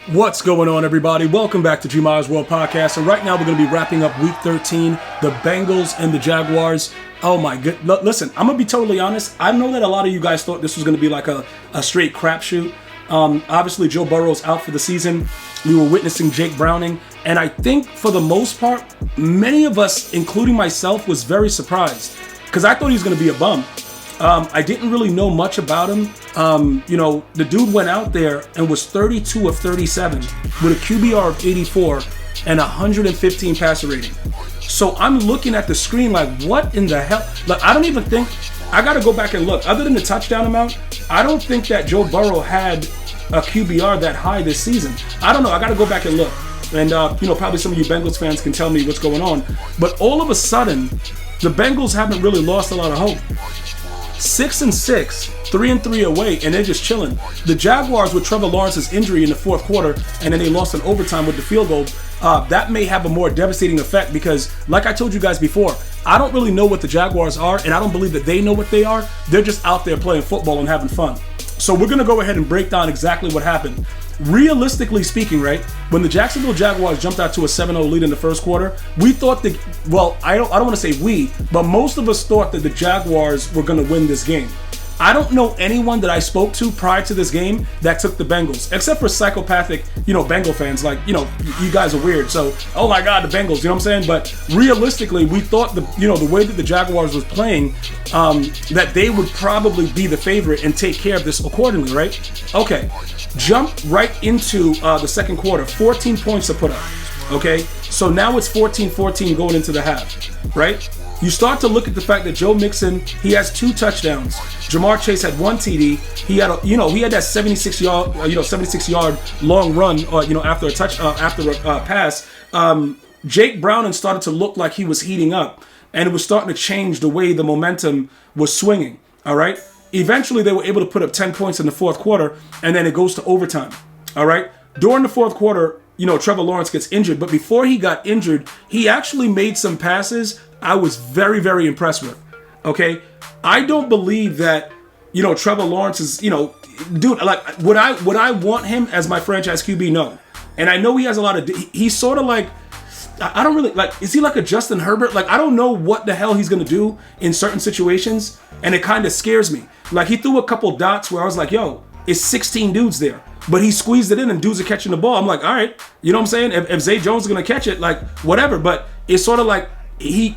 What's going on, everybody? Welcome back to GmiasWorld podcast. And right now we're going to be wrapping up Week 13, the Bengals and the Jaguars. Oh my good. Listen, I'm going to be totally honest. I know that a lot of you guys thought this was going to be like a straight crapshoot. Obviously, Joe Burrow's out for the season. We were witnessing Jake Browning. And I think for the most part, many of us, including myself, was very surprised. Because I thought he was going to be a bum. I didn't really know much about him. The dude went out there and was 32 of 37 with a QBR of 84 and 115 passer rating. So I'm looking at the screen like, what in the hell? Like, I don't even think, I got to go back and look. Other than the touchdown amount, I don't think that Joe Burrow had a QBR that high this season. I don't know. I got to go baback and look. And, probably some of you Bengals fans can tell me what's going on. But all of a sudden, the Bengals haven't really lost a lot of hope. 6-6, 3-3 away, and they're just chilling. The Jaguars, with Trevor Lawrence's injury in the fourth quarter, and then they lost in overtime with the field goal, that may have a more devastating effect because, like I told you guys before, I don't really know what the Jaguars are, and I don't believe that they know what they are. They're just out there playing football and having fun. So we're going to go ahead and break down exactly what happened. Realistically speaking, right, when the Jacksonville Jaguars jumped out to a 7-0 lead in the first quarter, we thought that, well, I don't want to say we, but most of us thought that the Jaguars were going to win this game. I don't know anyone that I spoke to prior to this game that took the Bengals, except for psychopathic, Bengal fans. Like, you guys are weird. So, oh my God, the Bengals, you know what I'm saying? But realistically, we thought the way that the Jaguars was playing, that they would probably be the favorite and take care of this accordingly, right? Okay, jump right into the second quarter. 14 points to put up, okay? So now it's 14-14 going into the half, right? You start to look at the fact that Joe Mixon, he has 2 touchdowns. Jamar Chase had 1 TD. He had that 76-yard long run, after a pass. Jake Browning started to look like he was heating up, and it was starting to change the way the momentum was swinging. All right. Eventually, they were able to put up 10 points in the fourth quarter, and then it goes to overtime. All right. During the fourth quarter, Trevor Lawrence gets injured, but before he got injured, he actually made some passes I was very, very impressed with. Okay, I don't believe that Trevor Lawrence is dude, like, would I want him as my franchise QB? No. And I know he has a lot of, he's sort of like, I don't really like, is he like a Justin Herbert? Like, I don't know what the hell he's gonna do in certain situations, and it kind of scares me. Like, he threw a couple dots where I was like, yo, it's 16 dudes there, but he squeezed it in and dudes are catching the ball. I'm like, all right, you know what I'm saying? If Zay Jones is gonna catch it, like, whatever. But it's sort of like he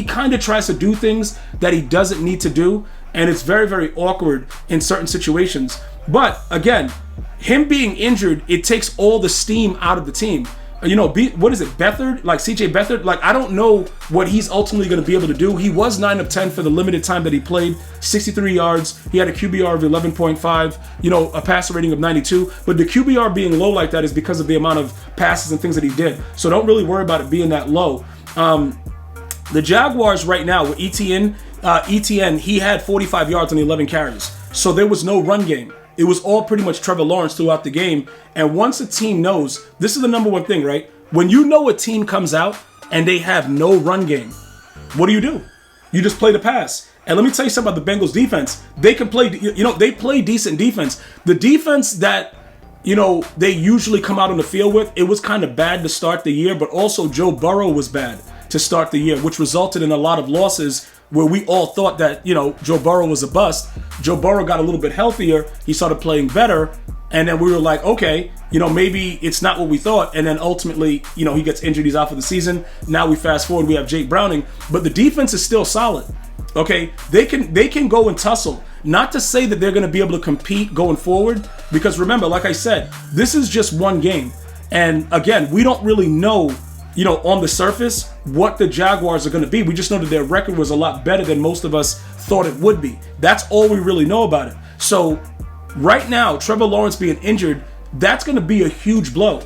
kind of tries to do things that he doesn't need to do, and it's very, very awkward in certain situations. But again, him being injured, it takes all the steam out of the team. What is it, Beathard? Like CJ Beathard? Like, I don't know what he's ultimately going to be able to do. He was 9 of 10 for the limited time that he played, 63 yards. He had a QBR of 11.5, a passer rating of 92. But the QBR being low like that is because of the amount of passes and things that he did. So don't really worry about it being that low. The Jaguars right now with ETN, he had 45 yards on 11 carries. So there was no run game. It was all pretty much Trevor Lawrence throughout the game. And once a team knows, this is the number one thing, right? When you know a team comes out and they have no run game, what do? You just play the pass. And let me tell you something about the Bengals defense. They can play, they play decent defense. The defense that, they usually come out on the field with, it was kind of bad to start the year, but also Joe Burrow was bad to start the year, which resulted in a lot of losses where we all thought that, Joe Burrow was a bust. Joe Burrow got a little bit healthier. He started playing better. And then we were like, okay, maybe it's not what we thought. And then ultimately, he gets injured. He's out for the season. Now we fast forward. We have Jake Browning. But the defense is still solid. Okay? They can go and tussle. Not to say that they're going to be able to compete going forward. Because remember, like I said, this is just one game. And again, we don't really know, on the surface, what the Jaguars are going to be. We just know that their record was a lot better than most of us thought it would be. That's all we really know about it. So right now, Trevor Lawrence being injured, that's going to be a huge blow.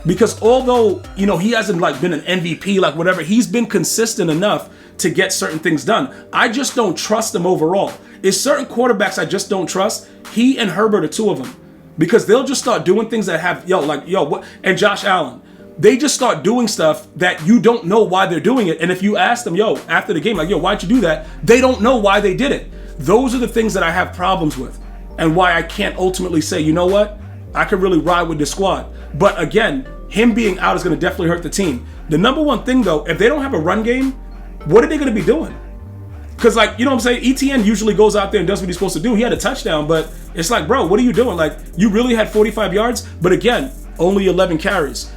Because although, he hasn't like been an MVP, like whatever, he's been consistent enough to get certain things done. I just don't trust him overall. It's certain quarterbacks I just don't trust. He and Herbert are 2 of them. Because they'll just start doing things that have, what? And Josh Allen. They just start doing stuff that you don't know why they're doing it. And if you ask them, after the game, like, why'd you do that? They don't know why they did it. Those are the things that I have problems with and why I can't ultimately say, you know what? I could really ride with this squad. But again, him being out is going to definitely hurt the team. The number one thing, though, if they don't have a run game, what are they going to be doing? Because, like, you know what I'm saying? ETN usually goes out there and does what he's supposed to do. He had a touchdown, but it's like, bro, what are you doing? Like, you really had 45 yards, but again, only 11 carries.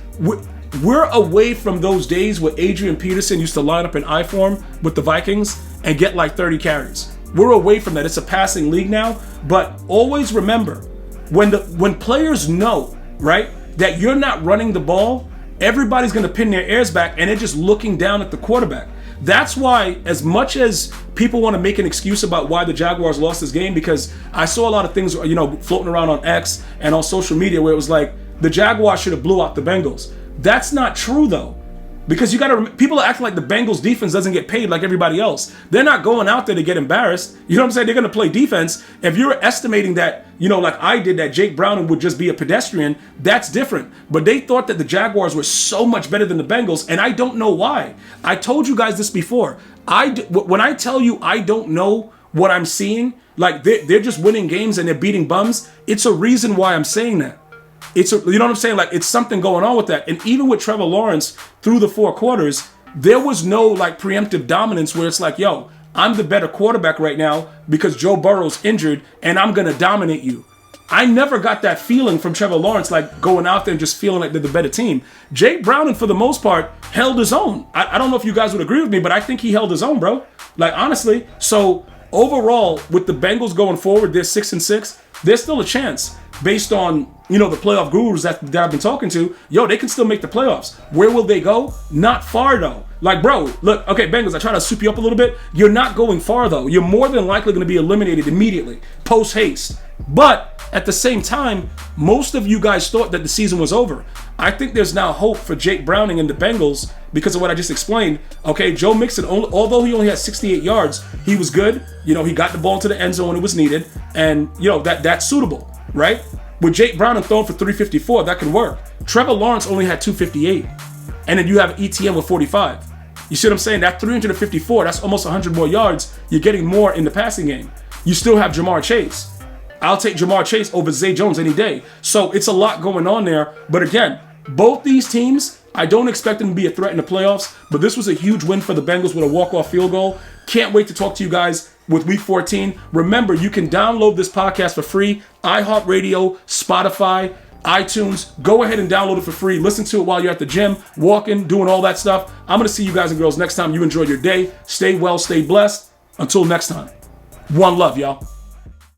We're away from those days where Adrian Peterson used to line up in I form with the Vikings and get like 30 carries. We're away from that. It's a passing league now, but always remember, when players know, right, that you're not running the ball, everybody's going to pin their ears back and they're just looking down at the quarterback. That's why, as much as people want to make an excuse about why the Jaguars lost this game, because I saw a lot of things, you know, floating around on X and on social media where it was like, the Jaguars should have blew out the Bengals. That's not true, though. Because you got to, people are acting like the Bengals defense doesn't get paid like everybody else. They're not going out there to get embarrassed. You know what I'm saying? They're going to play defense. If you're estimating that, you know, like I did, that Jake Browning would just be a pedestrian, that's different. But they thought that the Jaguars were so much better than the Bengals, and I don't know why. I told you guys this before. When I tell you I don't know what I'm seeing, like they're just winning games and they're beating bums, it's a reason why I'm saying that. You know what I'm saying? Like, it's something going on with that. And even with Trevor Lawrence through the 4 quarters, there was no like preemptive dominance where it's like, yo, I'm the better quarterback right now because Joe Burrow's injured and I'm going to dominate you. I never got that feeling from Trevor Lawrence, like going out there and just feeling like they're the better team. Jake Browning, for the most part, held his own. I don't know if you guys would agree with me, but I think he held his own, bro. Like, honestly. So overall, with the Bengals going forward, they're 6-6. There's still a chance based on, you know, the playoff gurus that I've been talking to. Yo, they can still make the playoffs. Where will they go? Not far, though. Like, bro, look, okay, Bengals, I try to soup you up a little bit. You're not going far, though. You're more than likely going to be eliminated immediately, post-haste. But at the same time, most of you guys thought that the season was over. I think there's now hope for Jake Browning and the Bengals because of what I just explained. Okay, Joe Mixon, although he only had 68 yards, he was good. You know, he got the ball into the end zone when it was needed. And, you know, that's suitable, right? With Jake Browning throwing for 354, that can work. Trevor Lawrence only had 258. And then you have ETN with 45. You see what I'm saying? That 354, that's almost 100 more yards. You're getting more in the passing game. You still have Jamar Chase. I'll take Jamar Chase over Zay Jones any day. So it's a lot going on there. But again, both these teams, I don't expect them to be a threat in the playoffs, but this was a huge win for the Bengals with a walk-off field goal. Can't wait to talk to you guys with Week 14. Remember, you can download this podcast for free. iHeartRadio, Spotify, iTunes. Go ahead and download it for free. Listen to it while you're at the gym, walking, doing all that stuff. I'm going to see you guys and girls next time. You enjoy your day. Stay well, stay blessed. Until next time. One love, y'all.